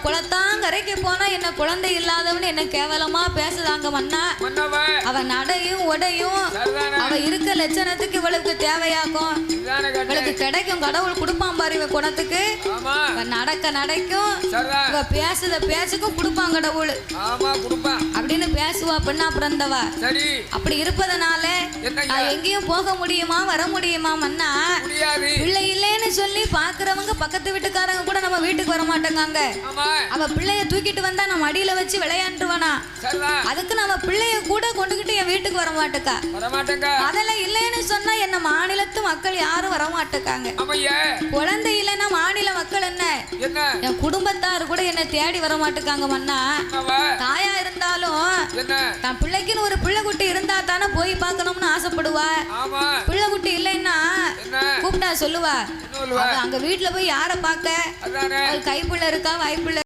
குளத்தாங்கரைக்கு போனா என்ன குழந்தை இல்லாதவன்னு என்ன கேவலமா பேசுதாங்க மன்னா. அவ நடையும் உடையும் அவ இருக்க லட்சணத்துக்கு இவளுக்கு தேவையாக்கும். இவளுக்கு கிடைக்கும், கடவுள் கொடுப்பான் பாரு இவ குணத்துக்கு. நடக்க நடைக்கும் இவ பேசுத பேசுக்கும் கொடுப்பான் கடவுள் அப்படின்னு பேசுவா பெண்ணா பிறந்தவா. அப்படி இருப்பதனால எங்கேயும் போக முடியுமா வர முடியுமா மன்னா? பிள்ளை இல்லைன்னு சொல்லி பாக்குறவங்க பக்கத்து வீட்டுக்காரங்க கூட நம்ம வீட்டுக்கு வர மாட்டேங்க. அவ பிள்ளைய தூக்கிட்டு வந்தா நம்ம அடியில வச்சு விளையாண்டுவானா, அதுக்கு நம்ம பிள்ளைய கூட கொண்டுகிட்டு என் வீட்டுக்கு வர மாட்டேக்கா. அதெல்லாம் இல்லைன்னு சொன்னா என்ன மாநிலத்து மக்கள் யாரும் வர மாட்டேக்காங்க. குழந்தை இல்லைன்னா மாநில மக்கள் என்ன என் குடும்பத்தார் கூட என்ன தேடி வர மாட்டேக்காங்க மன்னா. தாயா இருந்தாலும் தன் பிள்ளைக்குன்னு ஒரு பிள்ளை குட்டி இருந்தா தானே போய் பார்க்கணும்னு ஆசைப்படுவா. பிள்ளை குட்டி இல்லைன்னா கூப்பிட்டா சொல்லுவா அங்க வீட்டுல போய் யார பார்க்க, கைப்புள்ள இருக்கா வாய்ப்புள்ள